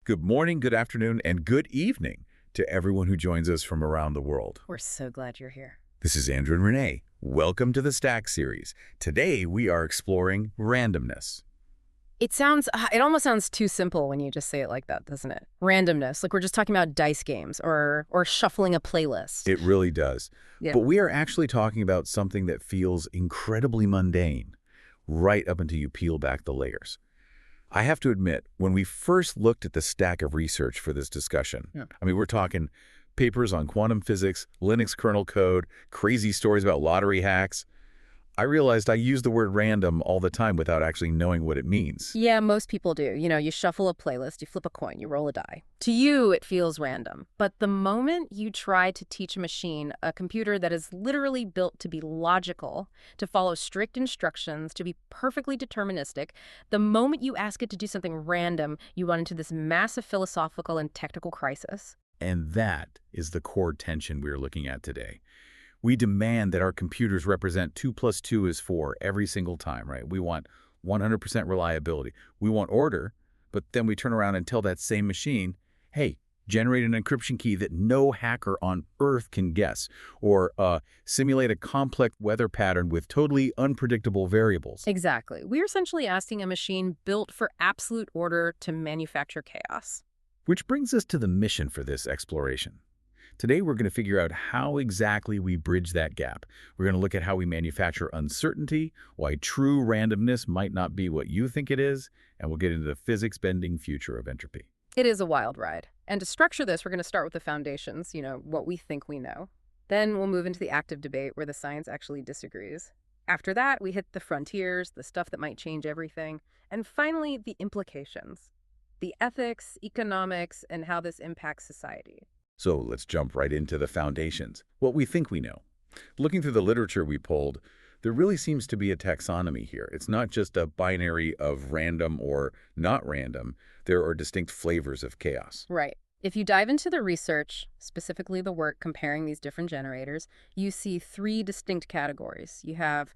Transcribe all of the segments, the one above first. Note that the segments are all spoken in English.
Good morning, good afternoon, and good evening to everyone who joins us from around the world. We're so glad you're here. This is Andrew and Renee. Welcome to the Stack series. Today we are exploring randomness. It almost sounds too simple when you just say it like that, doesn't it? Randomness, like we're just talking about dice games or shuffling a playlist. It really does. Yeah. But we are actually talking about something that feels incredibly mundane, right up until you peel back the layers. I have to admit, when we first looked at the stack of research for this discussion, we're talking papers on quantum physics, Linux kernel code, crazy stories about lottery hacks. I realized I use the word random all the time without actually knowing what it means. Yeah, most people do. You shuffle a playlist, you flip a coin, you roll a die. To you, it feels random. But the moment you try to teach a machine, a computer that is literally built to be logical, to follow strict instructions, to be perfectly deterministic, the moment you ask it to do something random, you run into this massive philosophical and technical crisis. And that is the core tension we're looking at today. We demand that our computers represent 2 plus 2 is 4 every single time, right? We want 100% reliability. We want order, but then we turn around and tell that same machine, hey, generate an encryption key that no hacker on Earth can guess, or simulate a complex weather pattern with totally unpredictable variables. Exactly. We're essentially asking a machine built for absolute order to manufacture chaos. Which brings us to the mission for this exploration. Today, we're going to figure out how exactly we bridge that gap. We're going to look at how we manufacture uncertainty, why true randomness might not be what you think it is, and we'll get into the physics-bending future of entropy. It is a wild ride. And to structure this, we're going to start with the foundations, what we think we know. Then we'll move into the active debate where the science actually disagrees. After that, we hit the frontiers, the stuff that might change everything. And finally, the implications. The ethics, economics, and how this impacts society. So let's jump right into the foundations, what we think we know. Looking through the literature we pulled, there really seems to be a taxonomy here. It's not just a binary of random or not random. There are distinct flavors of chaos. Right. If you dive into the research, specifically the work comparing these different generators, you see 3 distinct categories. You have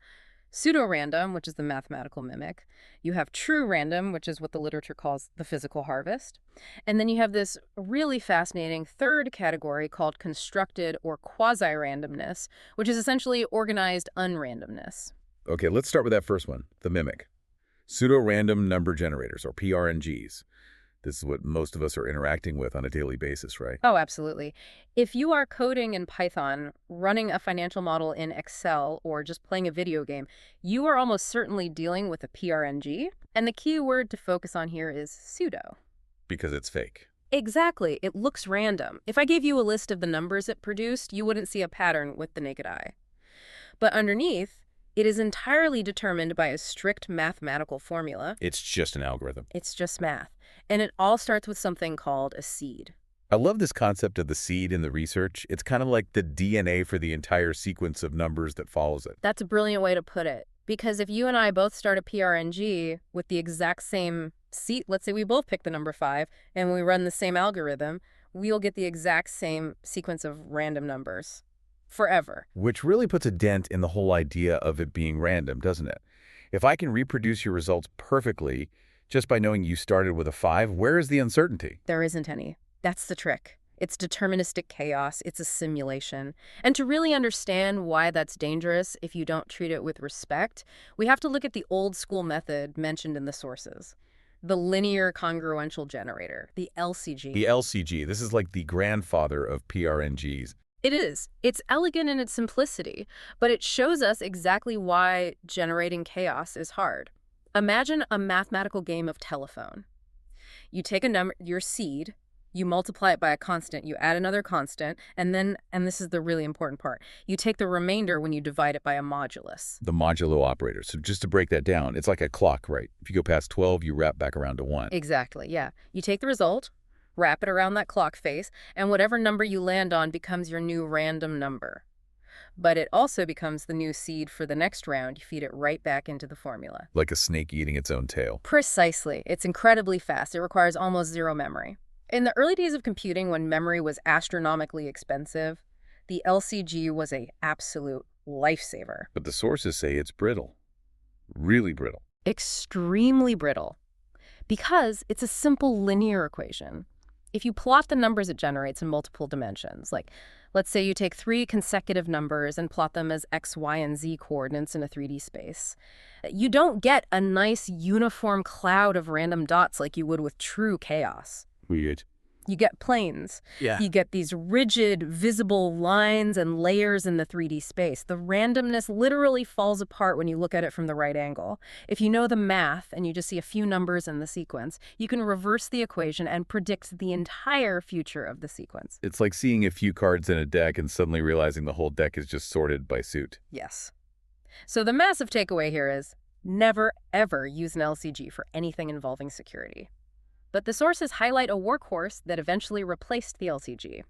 pseudo-random, which is the mathematical mimic. You have true random, which is what the literature calls the physical harvest. And then you have this really fascinating third category called constructed or quasi-randomness, which is essentially organized unrandomness. Okay, let's start with that first one, the mimic. Pseudorandom Number Generators, or PRNGs. This is what most of us are interacting with on a daily basis, right? Oh, absolutely. If you are coding in Python, running a financial model in Excel, or just playing a video game, you are almost certainly dealing with a PRNG. And the key word to focus on here is pseudo. Because it's fake. Exactly. It looks random. If I gave you a list of the numbers it produced, you wouldn't see a pattern with the naked eye. But underneath, it is entirely determined by a strict mathematical formula. It's just an algorithm. It's just math. And it all starts with something called a seed. I love this concept of the seed in the research. It's kind of like the DNA for the entire sequence of numbers that follows it. That's a brilliant way to put it. Because if you and I both start a PRNG with the exact same seed, let's say we both pick the number 5, and we run the same algorithm, we'll get the exact same sequence of random numbers. Forever. Which really puts a dent in the whole idea of it being random, doesn't it? If I can reproduce your results perfectly just by knowing you started with a 5, where is the uncertainty? There isn't any. That's the trick. It's deterministic chaos. It's a simulation. And to really understand why that's dangerous if you don't treat it with respect, we have to look at the old school method mentioned in the sources. The linear congruential generator, the LCG. The LCG, this is like the grandfather of PRNGs. It is. It's elegant in its simplicity, but it shows us exactly why generating chaos is hard. Imagine a mathematical game of telephone. You take a number, your seed, you multiply it by a constant, you add another constant, and then, and this is the really important part, you take the remainder when you divide it by a modulus. The modulo operator. So just to break that down, it's like a clock, right? If you go past 12, you wrap back around to 1. Exactly, yeah. You take the result, wrap it around that clock face, and whatever number you land on becomes your new random number. But it also becomes the new seed for the next round. You feed it right back into the formula. Like a snake eating its own tail. Precisely. It's incredibly fast. It requires almost zero memory. In the early days of computing, when memory was astronomically expensive, the LCG was an absolute lifesaver. But the sources say it's brittle. Really brittle. Extremely brittle. Because it's a simple linear equation. If you plot the numbers it generates in multiple dimensions, like let's say you take 3 consecutive numbers and plot them as x, y, and z coordinates in a 3D space, you don't get a nice uniform cloud of random dots like you would with true chaos. Weird. You get planes. Yeah. You get these rigid, visible lines and layers in the 3D space. The randomness literally falls apart when you look at it from the right angle. If you know the math and you just see a few numbers in the sequence, you can reverse the equation and predict the entire future of the sequence. It's like seeing a few cards in a deck and suddenly realizing the whole deck is just sorted by suit. Yes. So the massive takeaway here is never, ever use an LCG for anything involving security. But the sources highlight a workhorse that eventually replaced the LCG,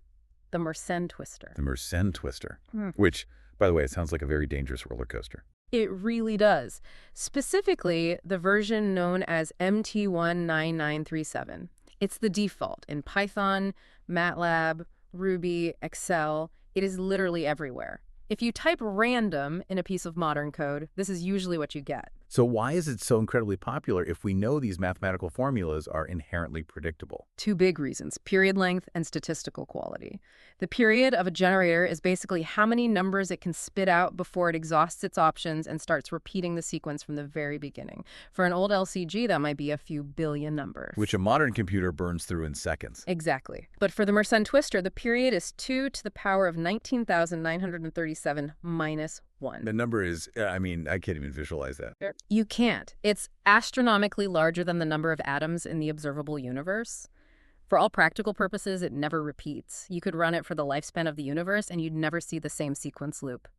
the Mersenne Twister. The Mersenne Twister, which, by the way, it sounds like a very dangerous roller coaster. It really does. Specifically, the version known as MT19937. It's the default in Python, MATLAB, Ruby, Excel. It is literally everywhere. If you type random in a piece of modern code, this is usually what you get. So why is it so incredibly popular if we know these mathematical formulas are inherently predictable? 2 big reasons: period length and statistical quality. The period of a generator is basically how many numbers it can spit out before it exhausts its options and starts repeating the sequence from the very beginning. For an old LCG, that might be a few billion numbers. Which a modern computer burns through in seconds. Exactly. But for the Mersenne Twister, the period is 2 to the power of 19,937 minus 1. The number is, I can't even visualize that. You can't. It's astronomically larger than the number of atoms in the observable universe. For all practical purposes, it never repeats. You could run it for the lifespan of the universe and you'd never see the same sequence loop.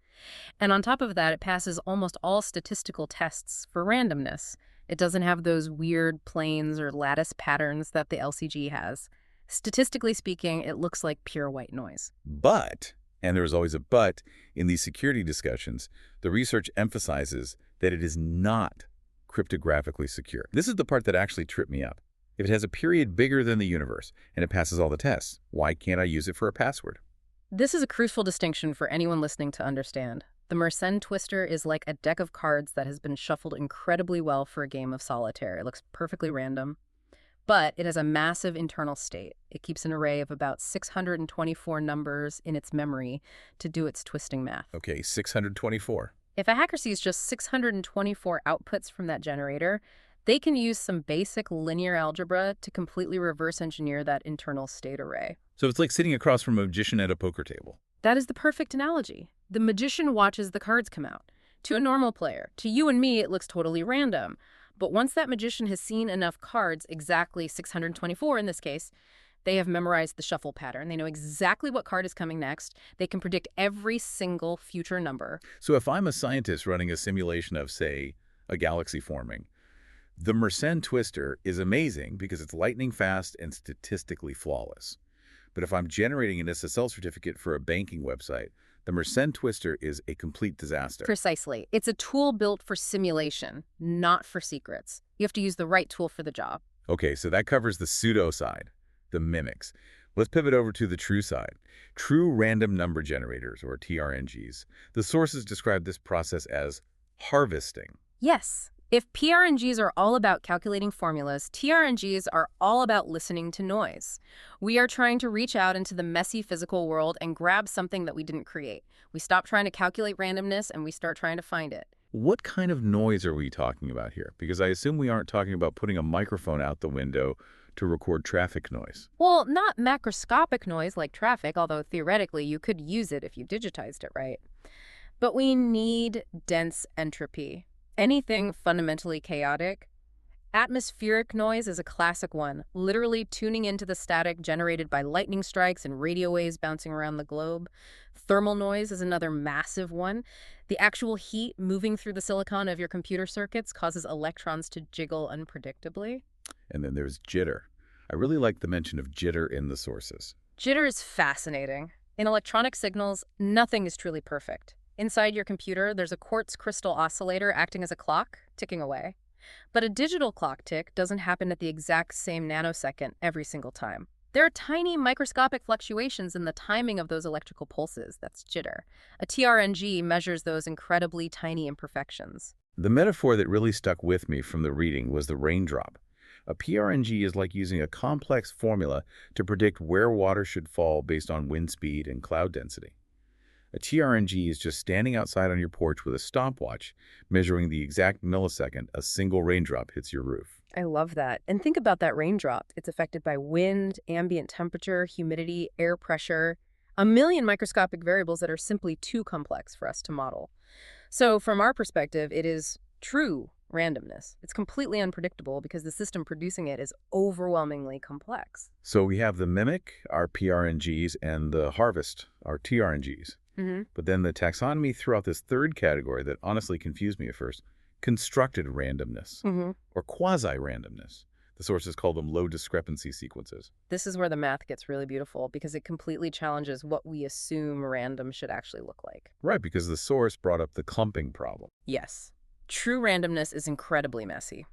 And on top of that, it passes almost all statistical tests for randomness. It doesn't have those weird planes or lattice patterns that the LCG has. Statistically speaking, it looks like pure white noise. But, and there's always a but, in these security discussions, the research emphasizes that it is not cryptographically secure. This is the part that actually tripped me up. If it has a period bigger than the universe and it passes all the tests, why can't I use it for a password? This is a crucial distinction for anyone listening to understand. The Mersenne Twister is like a deck of cards that has been shuffled incredibly well for a game of solitaire. It looks perfectly random, but it has a massive internal state. It keeps an array of about 624 numbers in its memory to do its twisting math. Okay, 624. If a hacker sees just 624 outputs from that generator, they can use some basic linear algebra to completely reverse engineer that internal state array. So it's like sitting across from a magician at a poker table. That is the perfect analogy. The magician watches the cards come out. To a normal player, to you and me, it looks totally random. But once that magician has seen enough cards, exactly 624 in this case, they have memorized the shuffle pattern. They know exactly what card is coming next. They can predict every single future number. So if I'm a scientist running a simulation of, say, a galaxy forming, the Mersenne Twister is amazing because it's lightning fast and statistically flawless. But if I'm generating an SSL certificate for a banking website, the Mersenne Twister is a complete disaster. Precisely. It's a tool built for simulation, not for secrets. You have to use the right tool for the job. Okay, so that covers the pseudo side, the mimics. Let's pivot over to the true side. True random number generators, or TRNGs. The sources describe this process as harvesting. Yes. If PRNGs are all about calculating formulas, TRNGs are all about listening to noise. We are trying to reach out into the messy physical world and grab something that we didn't create. We stop trying to calculate randomness and we start trying to find it. What kind of noise are we talking about here? Because I assume we aren't talking about putting a microphone out the window to record traffic noise. Well, not macroscopic noise like traffic, although theoretically you could use it if you digitized it right. But we need dense entropy. Anything fundamentally chaotic. Atmospheric noise is a classic one, literally tuning into the static generated by lightning strikes and radio waves bouncing around the globe. Thermal noise is another massive one. The actual heat moving through the silicon of your computer circuits causes electrons to jiggle unpredictably. And then there's jitter. I really like the mention of jitter in the sources. Jitter is fascinating. In electronic signals, nothing is truly perfect. Inside your computer, there's a quartz crystal oscillator acting as a clock, ticking away. But a digital clock tick doesn't happen at the exact same nanosecond every single time. There are tiny microscopic fluctuations in the timing of those electrical pulses. That's jitter. A TRNG measures those incredibly tiny imperfections. The metaphor that really stuck with me from the reading was the raindrop. A PRNG is like using a complex formula to predict where water should fall based on wind speed and cloud density. A TRNG is just standing outside on your porch with a stopwatch, measuring the exact millisecond a single raindrop hits your roof. I love that. And think about that raindrop. It's affected by wind, ambient temperature, humidity, air pressure, a million microscopic variables that are simply too complex for us to model. So from our perspective, it is true randomness. It's completely unpredictable because the system producing it is overwhelmingly complex. So we have the mimic, our PRNGs, and the harvest, our TRNGs. But then the taxonomy threw out this third category that honestly confused me at first: constructed randomness, or quasi-randomness. The sources call them low discrepancy sequences. This is where the math gets really beautiful because it completely challenges what we assume random should actually look like. Right, because the source brought up the clumping problem. Yes. True randomness is incredibly messy.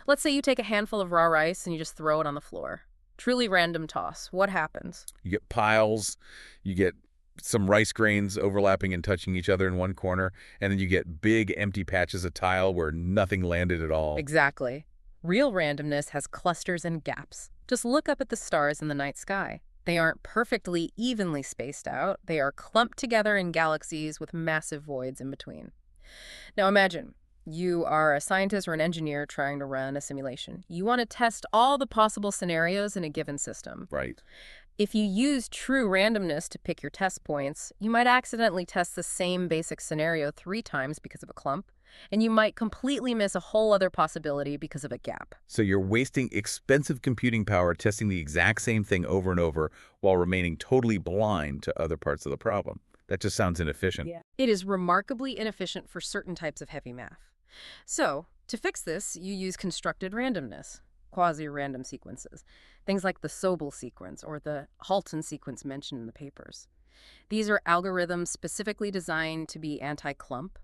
Let's say you take a handful of raw rice and you just throw it on the floor. Truly random toss. What happens? You get piles, you get some rice grains overlapping and touching each other in one corner, and then you get big empty patches of tile where nothing landed at all. Exactly. Real randomness has clusters and gaps. Just look up at the stars in the night sky. They aren't perfectly evenly spaced out. They are clumped together in galaxies with massive voids in between. Now imagine you are a scientist or an engineer trying to run a simulation. You want to test all the possible scenarios in a given system. Right. If you use true randomness to pick your test points, you might accidentally test the same basic scenario 3 times because of a clump, and you might completely miss a whole other possibility because of a gap. So you're wasting expensive computing power testing the exact same thing over and over while remaining totally blind to other parts of the problem. That just sounds inefficient. Yeah. It is remarkably inefficient for certain types of heavy math. So, to fix this, you use constructed randomness, quasi-random sequences, things like the Sobel sequence or the Halton sequence mentioned in the papers. These are algorithms specifically designed to be anti-clump.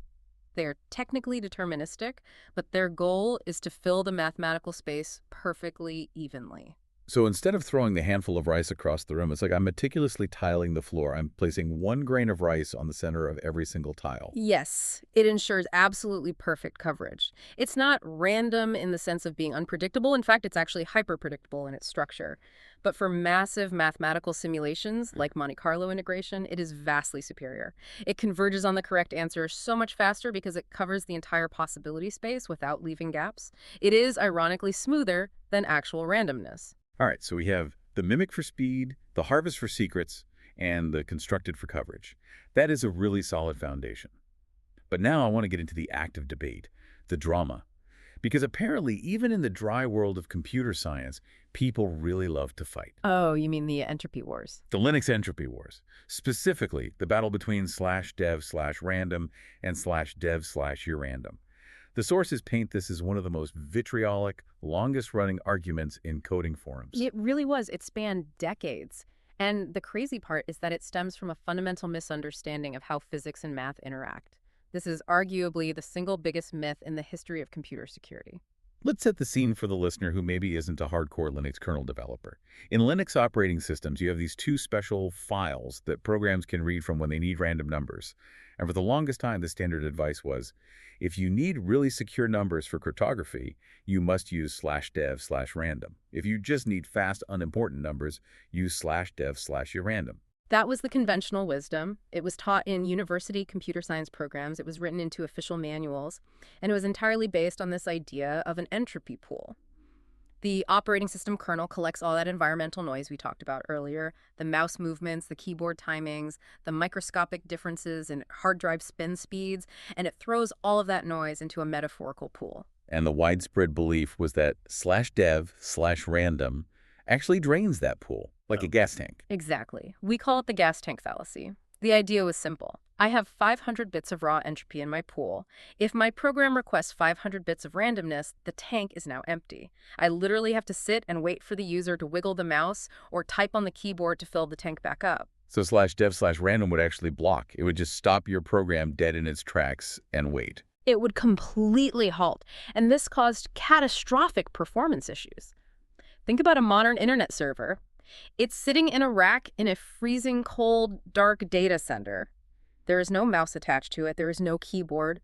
They are technically deterministic, but their goal is to fill the mathematical space perfectly evenly. So instead of throwing the handful of rice across the room, it's like I'm meticulously tiling the floor. I'm placing 1 grain of rice on the center of every single tile. Yes, it ensures absolutely perfect coverage. It's not random in the sense of being unpredictable. In fact, it's actually hyper-predictable in its structure. But for massive mathematical simulations, like Monte Carlo integration, it is vastly superior. It converges on the correct answer so much faster because it covers the entire possibility space without leaving gaps. It is, ironically, smoother than actual randomness. All right, so we have the mimic for speed, the harvest for secrets, and the constructed for coverage. That is a really solid foundation. But now I want to get into the active debate, the drama. Because apparently, even in the dry world of computer science, people really love to fight. Oh, you mean the entropy wars? The Linux entropy wars. Specifically, the battle between /dev/random and /dev/urandom. The sources paint this as one of the most vitriolic, longest-running arguments in coding forums. It really was. It spanned decades. And the crazy part is that it stems from a fundamental misunderstanding of how physics and math interact. This is arguably the single biggest myth in the history of computer security. Let's set the scene for the listener who maybe isn't a hardcore Linux kernel developer. In Linux operating systems, you have these 2 special files that programs can read from when they need random numbers. And for the longest time, the standard advice was, if you need really secure numbers for cryptography, you must use /dev/random. If you just need fast, unimportant numbers, use /dev/urandom. That was the conventional wisdom. It was taught in university computer science programs. It was written into official manuals. And it was entirely based on this idea of an entropy pool. The operating system kernel collects all that environmental noise we talked about earlier, the mouse movements, the keyboard timings, the microscopic differences in hard drive spin speeds, and it throws all of that noise into a metaphorical pool. And the widespread belief was that /dev/random actually drains that pool, like a gas tank. Exactly. We call it the gas tank fallacy. The idea was simple. I have 500 bits of raw entropy in my pool. If my program requests 500 bits of randomness, the tank is now empty. I literally have to sit and wait for the user to wiggle the mouse or type on the keyboard to fill the tank back up. So /dev/random would actually block. It would just stop your program dead in its tracks and wait. It would completely halt, and this caused catastrophic performance issues. Think about a modern internet server. It's sitting in a rack in a freezing cold, dark data center. There is no mouse attached to it. There is no keyboard.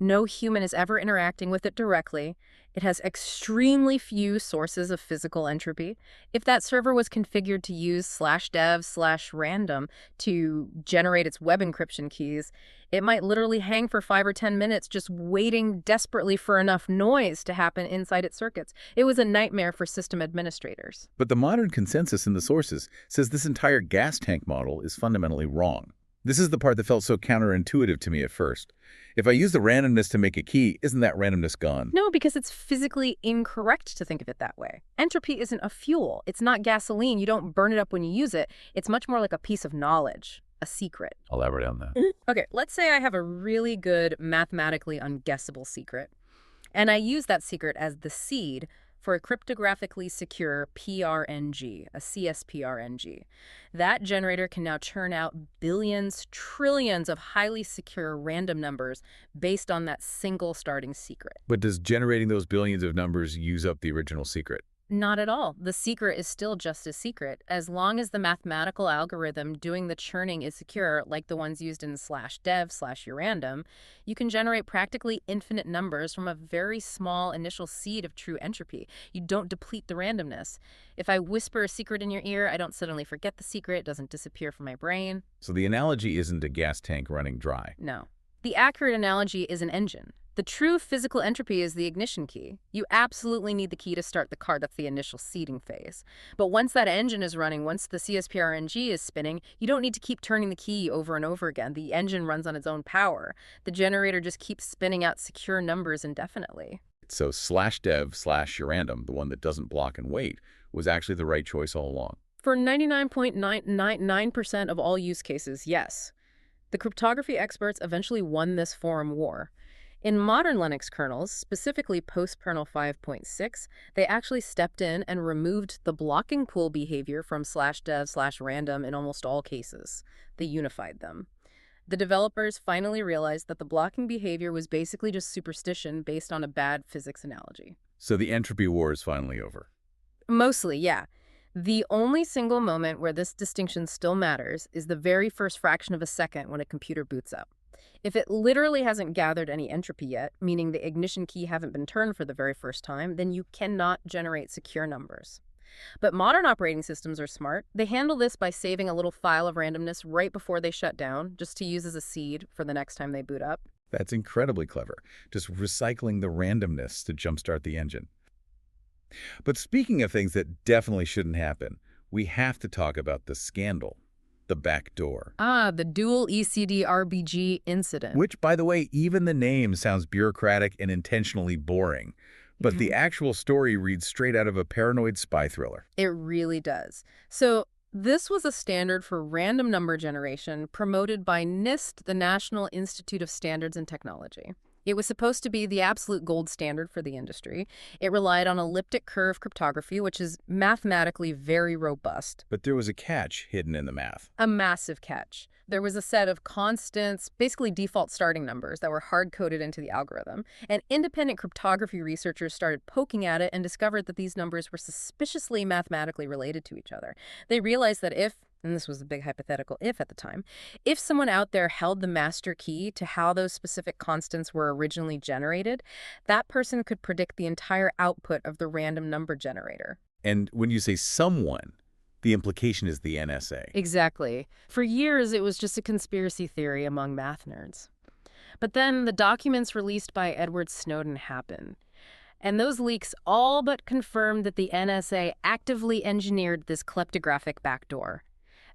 No human is ever interacting with it directly. It has extremely few sources of physical entropy. If that server was configured to use /dev/random to generate its web encryption keys, it might literally hang for 5 or 10 minutes just waiting desperately for enough noise to happen inside its circuits. It was a nightmare for system administrators. But the modern consensus in the sources says this entire gas tank model is fundamentally wrong. This is the part that felt so counterintuitive to me at first. If I use the randomness to make a key, isn't that randomness gone? No, because it's physically incorrect to think of it that way. Entropy isn't a fuel. It's not gasoline. You don't burn it up when you use it. It's much more like a piece of knowledge, a secret. Elaborate on that. Okay, let's say I have a really good mathematically unguessable secret, and I use that secret as the seed for a cryptographically secure PRNG, a CSPRNG. That generator can now churn out billions, trillions of highly secure random numbers based on that single starting secret. But does generating those billions of numbers use up the original secret? Not at all. The secret is still just a secret. As long as the mathematical algorithm doing the churning is secure, like the ones used in /dev/urandom, you can generate practically infinite numbers from a very small initial seed of true entropy. You don't deplete the randomness. If I whisper a secret in your ear, I don't suddenly forget the secret. It doesn't disappear from my brain. So the analogy isn't a gas tank running dry. No. The accurate analogy is an engine. The true physical entropy is the ignition key. You absolutely need the key to start the car. That's the initial seeding phase. But once that engine is running, once the CSPRNG is spinning, you don't need to keep turning the key over and over again. The engine runs on its own power. The generator just keeps spinning out secure numbers indefinitely. So /dev/urandom, the one that doesn't block and wait, was actually the right choice all along. For 99.999% of all use cases, yes. The cryptography experts eventually won this forum war. In modern Linux kernels, specifically post-kernel 5.6, they actually stepped in and removed the blocking pool behavior from /dev/random in almost all cases. They unified them. The developers finally realized that the blocking behavior was basically just superstition based on a bad physics analogy. So the entropy war is finally over. Mostly, yeah. The only single moment where this distinction still matters is the very first fraction of a second when a computer boots up. If it literally hasn't gathered any entropy yet, meaning the ignition key haven't been turned for the very first time, then you cannot generate secure numbers. But modern operating systems are smart. They handle this by saving a little file of randomness right before they shut down, just to use as a seed for the next time they boot up. That's incredibly clever, just recycling the randomness to jumpstart the engine. But speaking of things that definitely shouldn't happen, we have to talk about the scandal. The back door. The dual ECD-RBG incident. Which, by the way, even the name sounds bureaucratic and intentionally boring. But the actual story reads straight out of a paranoid spy thriller. It really does. So this was a standard for random number generation promoted by NIST, the National Institute of Standards and Technology. It was supposed to be the absolute gold standard for the industry. It relied on elliptic curve cryptography, which is mathematically very robust. But there was a catch hidden in the math. A massive catch. There was a set of constants, basically default starting numbers, that were hard-coded into the algorithm. And independent cryptography researchers started poking at it and discovered that these numbers were suspiciously mathematically related to each other. They realized that if, and this was a big hypothetical if at the time, if someone out there held the master key to how those specific constants were originally generated, that person could predict the entire output of the random number generator. And when you say someone, the implication is the NSA. Exactly. For years, it was just a conspiracy theory among math nerds. But then the documents released by Edward Snowden happened. And those leaks all but confirmed that the NSA actively engineered this kleptographic backdoor.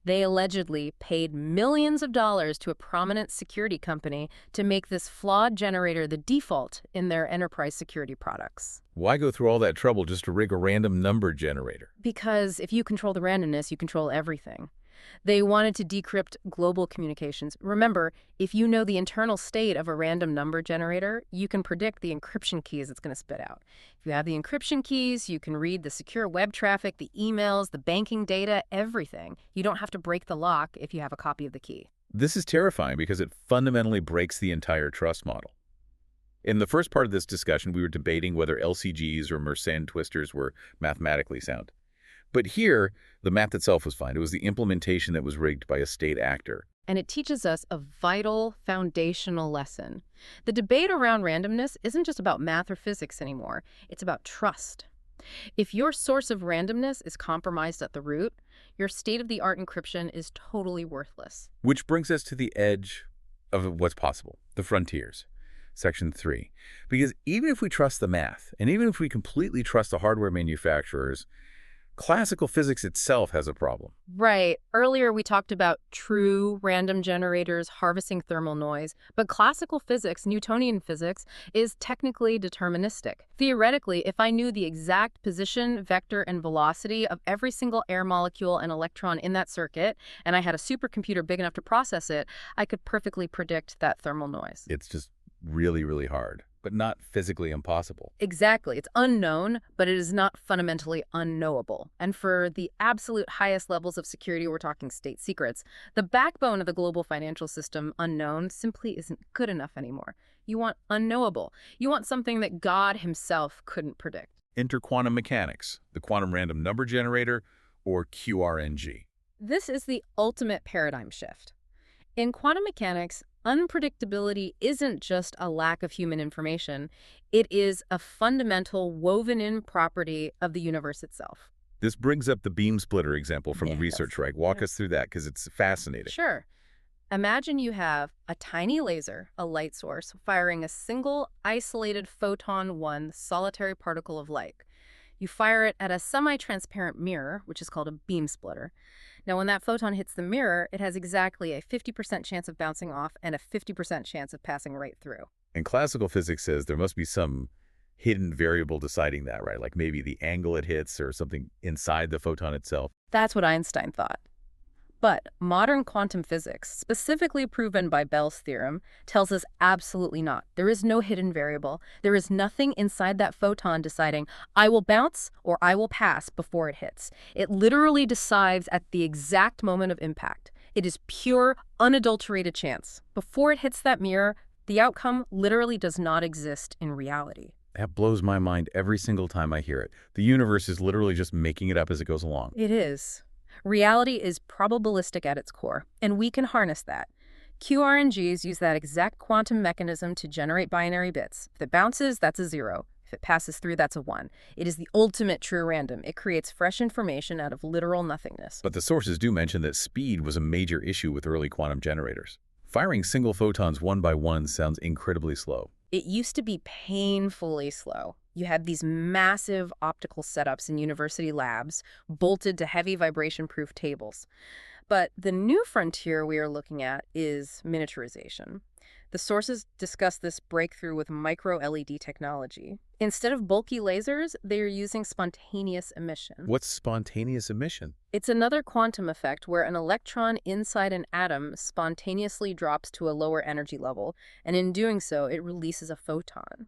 They allegedly paid millions of dollars to a prominent security company to make this flawed generator the default in their enterprise security products. Why go through all that trouble just to rig a random number generator? Because if you control the randomness, you control everything. They wanted to decrypt global communications. Remember, if you know the internal state of a random number generator, you can predict the encryption keys it's going to spit out. If you have the encryption keys, you can read the secure web traffic, the emails, the banking data, everything. You don't have to break the lock if you have a copy of the key. This is terrifying because it fundamentally breaks the entire trust model. In the first part of this discussion, we were debating whether LCGs or Mersenne Twisters were mathematically sound. But here, the math itself was fine. It was the implementation that was rigged by a state actor. And it teaches us a vital, foundational lesson. The debate around randomness isn't just about math or physics anymore. It's about trust. If your source of randomness is compromised at the root, your state-of-the-art encryption is totally worthless. Which brings us to the edge of what's possible, the frontiers. Section 3. Because even if we trust the math, and even if we completely trust the hardware manufacturers, classical physics itself has a problem. Right. Earlier we talked about true random generators harvesting thermal noise, but classical physics, Newtonian physics, is technically deterministic. Theoretically, if I knew the exact position, vector, and velocity of every single air molecule and electron in that circuit, and I had a supercomputer big enough to process it, I could perfectly predict that thermal noise. It's just really, really hard, but not physically impossible. Exactly. It's unknown, but it is not fundamentally unknowable. And for the absolute highest levels of security, we're talking state secrets, the backbone of the global financial system, unknown, simply isn't good enough anymore. You want unknowable. You want something that God himself couldn't predict. Enter quantum mechanics, the quantum random number generator, or QRNG. This is the ultimate paradigm shift. In quantum mechanics, unpredictability isn't just a lack of human information. It is a fundamental woven-in property of the universe itself. This brings up the beam splitter example from the Yes. research, right? Walk us through that, because it's fascinating. Sure. Imagine you have a tiny laser, a light source, firing a single isolated photon, one solitary particle of light. You fire it at a semi-transparent mirror, which is called a beam splitter. Now, when that photon hits the mirror, it has exactly a 50% chance of bouncing off and a 50% chance of passing right through. And classical physics says there must be some hidden variable deciding that, right? Like maybe the angle it hits or something inside the photon itself. That's what Einstein thought. But modern quantum physics, specifically proven by Bell's theorem, tells us absolutely not. There is no hidden variable. There is nothing inside that photon deciding, I will bounce or I will pass before it hits. It literally decides at the exact moment of impact. It is pure, unadulterated chance. Before it hits that mirror, the outcome literally does not exist in reality. That blows my mind every single time I hear it. The universe is literally just making it up as it goes along. It is. Reality is probabilistic at its core, and we can harness that. QRNGs use that exact quantum mechanism to generate binary bits. If it bounces, that's a 0. If it passes through, that's a 1. It is the ultimate true random. It creates fresh information out of literal nothingness. But the sources do mention that speed was a major issue with early quantum generators. Firing single photons one by one sounds incredibly slow. It used to be painfully slow. You had these massive optical setups in university labs, bolted to heavy vibration-proof tables. But the new frontier we are looking at is miniaturization. The sources discuss this breakthrough with micro-LED technology. Instead of bulky lasers, they are using spontaneous emission. What's spontaneous emission? It's another quantum effect where an electron inside an atom spontaneously drops to a lower energy level, and in doing so, it releases a photon.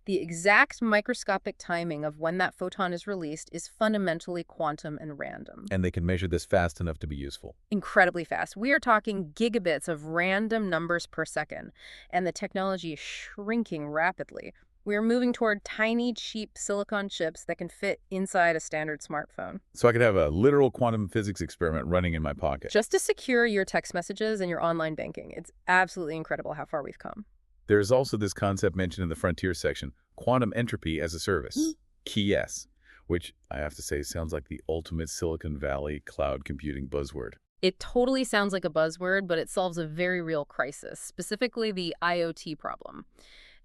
The exact microscopic timing of when that photon is released is fundamentally quantum and random. And they can measure this fast enough to be useful. Incredibly fast. We are talking gigabits of random numbers per second, and the technology is shrinking rapidly. We are moving toward tiny, cheap silicon chips that can fit inside a standard smartphone. So I could have a literal quantum physics experiment running in my pocket. Just to secure your text messages and your online banking. It's absolutely incredible how far we've come. There's also this concept mentioned in the frontier section, quantum entropy as a service, QES, which I have to say sounds like the ultimate Silicon Valley cloud computing buzzword. It totally sounds like a buzzword, but it solves a very real crisis, specifically the IoT problem.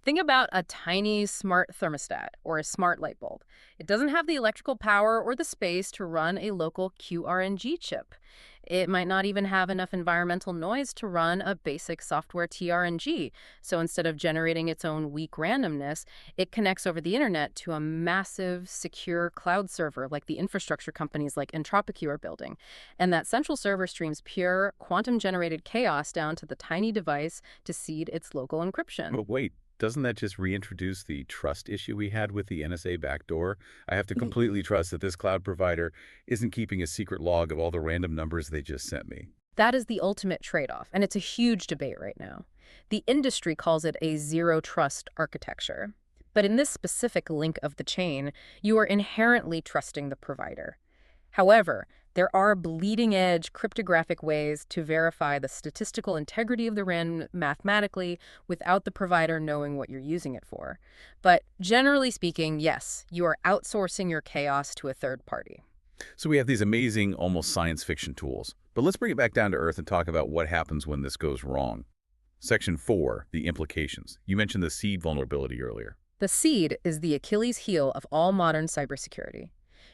Think about a tiny smart thermostat or a smart light bulb. It doesn't have the electrical power or the space to run a local QRNG chip. It might not even have enough environmental noise to run a basic software TRNG. So instead of generating its own weak randomness, it connects over the internet to a massive, secure cloud server like the infrastructure companies like Anthropic are building. And that central server streams pure, quantum-generated chaos down to the tiny device to seed its local encryption. But wait, doesn't that just reintroduce the trust issue we had with the NSA backdoor? I have to completely trust that this cloud provider isn't keeping a secret log of all the random numbers they just sent me. That is the ultimate trade-off, and it's a huge debate right now. The industry calls it a zero-trust architecture. But in this specific link of the chain, you are inherently trusting the provider. However, There are bleeding-edge cryptographic ways to verify the statistical integrity of the random mathematically without the provider knowing what you're using it for. But generally speaking, yes, you are outsourcing your chaos to a third party. So we have these amazing, almost science fiction tools. But let's bring it back down to earth and talk about what happens when this goes wrong. Section 4, the implications. You mentioned the seed vulnerability earlier. The seed is the Achilles heel of all modern cybersecurity.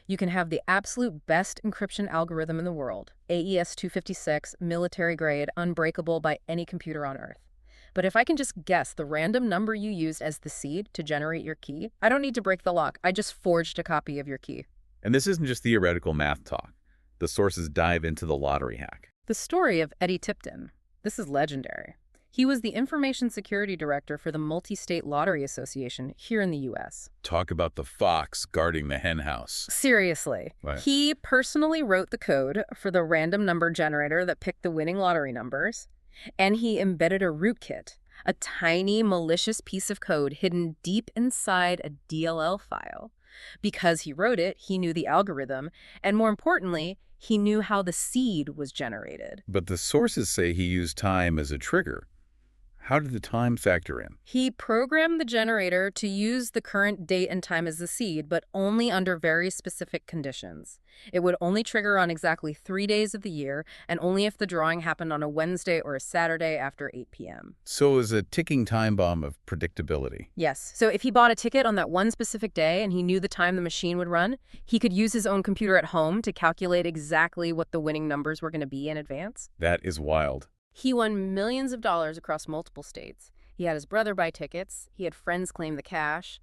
You can have the absolute best encryption algorithm in the world, AES 256, military grade, unbreakable by any computer on Earth. But if I can just guess the random number you used as the seed to generate your key, I don't need to break the lock. I just forged a copy of your key. And this isn't just theoretical math talk. The sources dive into the lottery hack. The story of Eddie Tipton. This is legendary. He was the Information Security Director for the Multi-State Lottery Association here in the U.S. Talk about the fox guarding the hen house. Seriously. Right. He personally wrote the code for the random number generator that picked the winning lottery numbers, and he embedded a rootkit, a tiny malicious piece of code hidden deep inside a DLL file. Because he wrote it, he knew the algorithm, and more importantly, he knew how the seed was generated. But the sources say he used time as a trigger. How did the time factor in? He programmed the generator to use the current date and time as the seed, but only under very specific conditions. It would only trigger on exactly 3 days of the year, and only if the drawing happened on a Wednesday or a Saturday after 8 p.m. So it was a ticking time bomb of predictability. Yes. So if he bought a ticket on that one specific day and he knew the time the machine would run, he could use his own computer at home to calculate exactly what the winning numbers were going to be in advance. That is wild. He won millions of dollars across multiple states. He had his brother buy tickets. He had friends claim the cash.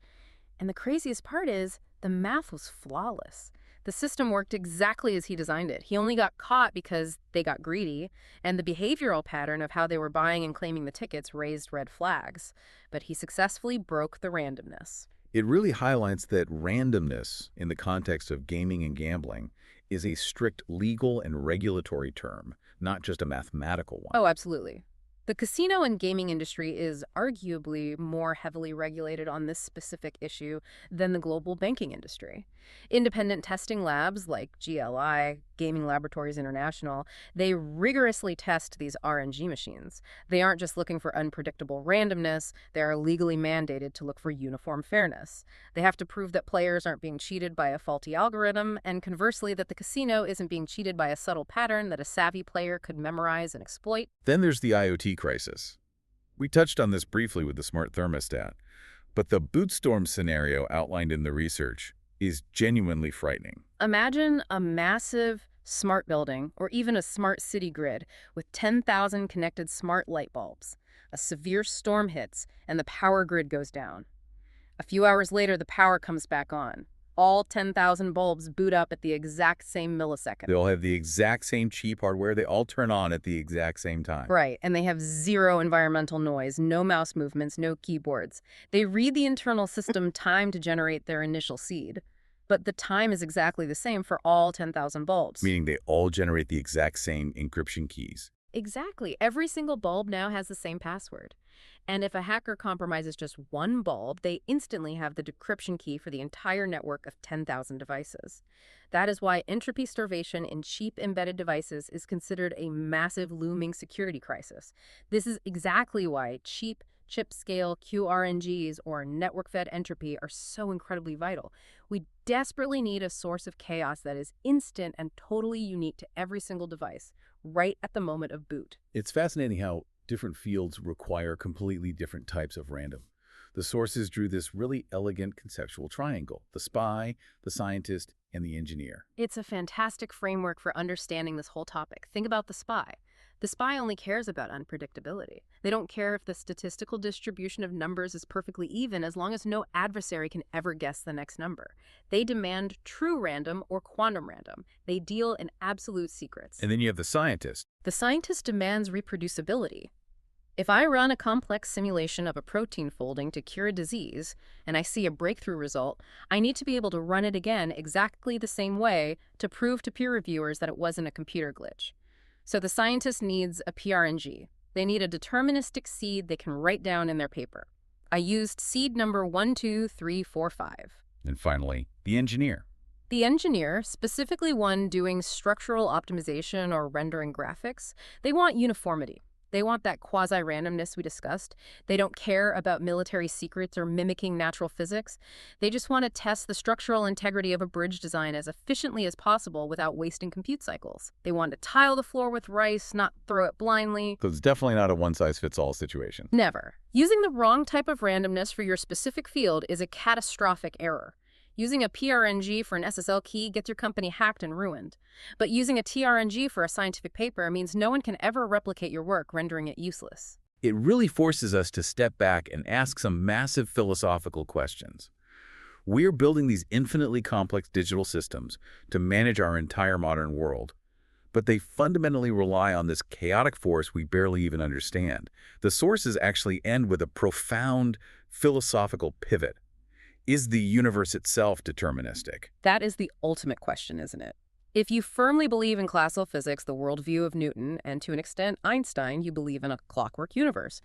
And the craziest part is, the math was flawless. The system worked exactly as he designed it. He only got caught because they got greedy, and the behavioral pattern of how they were buying and claiming the tickets raised red flags. But he successfully broke the randomness. It really highlights that randomness, in the context of gaming and gambling, is a strict legal and regulatory term, not just a mathematical one. Oh, absolutely. The casino and gaming industry is arguably more heavily regulated on this specific issue than the global banking industry. Independent testing labs like GLI, Gaming Laboratories International, they rigorously test these RNG machines. They aren't just looking for unpredictable randomness, they are legally mandated to look for uniform fairness. They have to prove that players aren't being cheated by a faulty algorithm, and conversely that the casino isn't being cheated by a subtle pattern that a savvy player could memorize and exploit. Then there's the IoT crisis. We touched on this briefly with the smart thermostat, but the bootstorm scenario outlined in the research is genuinely frightening. Imagine a massive smart building or even a smart city grid with 10,000 connected smart light bulbs. A severe storm hits and the power grid goes down. A few hours later, the power comes back on. All 10,000 bulbs boot up at the exact same millisecond. They all have the exact same cheap hardware. They all turn on at the exact same time. Right, and they have zero environmental noise, no mouse movements, no keyboards. They read the internal system time to generate their initial seed. But the time is exactly the same for all 10,000 bulbs. Meaning they all generate the exact same encryption keys. Exactly. Every single bulb now has the same password. And if a hacker compromises just one bulb, they instantly have the decryption key for the entire network of 10,000 devices. That is why entropy starvation in cheap embedded devices is considered a massive looming security crisis. This is exactly why cheap chip-scale QRNGs or network-fed entropy are so incredibly vital. We desperately need a source of chaos that is instant and totally unique to every single device, right at the moment of boot. It's fascinating how different fields require completely different types of random. The sources drew this really elegant conceptual triangle: the spy, the scientist, and the engineer. It's a fantastic framework for understanding this whole topic. Think about the spy. The spy only cares about unpredictability. They don't care if the statistical distribution of numbers is perfectly even as long as no adversary can ever guess the next number. They demand true random or quantum random. They deal in absolute secrets. And then you have the scientist. The scientist demands reproducibility. If I run a complex simulation of a protein folding to cure a disease, and I see a breakthrough result, I need to be able to run it again exactly the same way to prove to peer reviewers that it wasn't a computer glitch. So the scientist needs a PRNG. They need a deterministic seed they can write down in their paper. I used seed number 12345. And finally, the engineer. The engineer, specifically one doing structural optimization or rendering graphics, they want uniformity. They want that quasi-randomness we discussed. They don't care about military secrets or mimicking natural physics. They just want to test the structural integrity of a bridge design as efficiently as possible without wasting compute cycles. They want to tile the floor with rice, not throw it blindly. So it's definitely not a one-size-fits-all situation. Never. Using the wrong type of randomness for your specific field is a catastrophic error. Using a PRNG for an SSL key gets your company hacked and ruined. But using a TRNG for a scientific paper means no one can ever replicate your work, rendering it useless. It really forces us to step back and ask some massive philosophical questions. We're building these infinitely complex digital systems to manage our entire modern world, but they fundamentally rely on this chaotic force we barely even understand. The sources actually end with a profound philosophical pivot. Is the universe itself deterministic? That is the ultimate question, isn't it? If you firmly believe in classical physics, the worldview of Newton, and to an extent Einstein, you believe in a clockwork universe.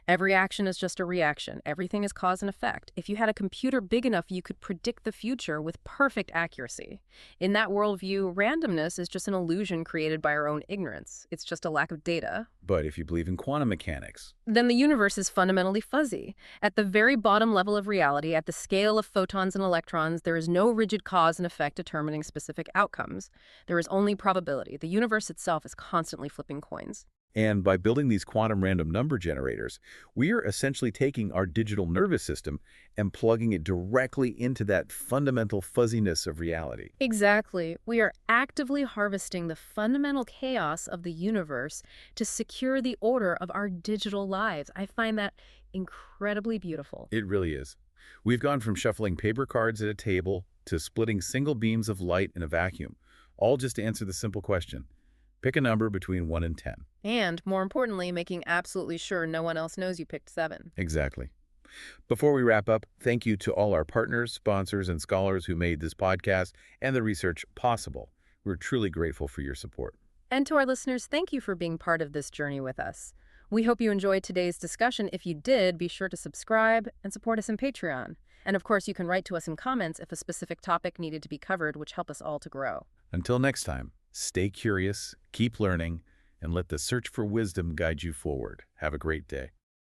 Every action is just a reaction. Everything is cause and effect. If you had a computer big enough, you could predict the future with perfect accuracy. In that worldview, randomness is just an illusion created by our own ignorance. It's just a lack of data. But if you believe in quantum mechanics, Then the universe is fundamentally fuzzy. At the very bottom level of reality, at the scale of photons and electrons, there is no rigid cause and effect determining specific outcomes. There is only probability. The universe itself is constantly flipping coins. and by building these quantum random number generators, we are essentially taking our digital nervous system and plugging it directly into that fundamental fuzziness of reality. Exactly. We are actively harvesting the fundamental chaos of the universe to secure the order of our digital lives. I find that incredibly beautiful. It really is. We've gone from shuffling paper cards at a table to splitting single beams of light in a vacuum, all just to answer the simple question: pick a number between 1 and 10. And, more importantly, making absolutely sure no one else knows you picked 7. Exactly. Before we wrap up, thank you to all our partners, sponsors, and scholars who made this podcast and the research possible. We're truly grateful for your support. And to our listeners, thank you for being part of this journey with us. We hope you enjoyed today's discussion. If you did, be sure to subscribe and support us on Patreon. And of course, you can write to us in comments if a specific topic needed to be covered, which help us all to grow. Until next time, stay curious, keep learning, and let the search for wisdom guide you forward. Have a great day.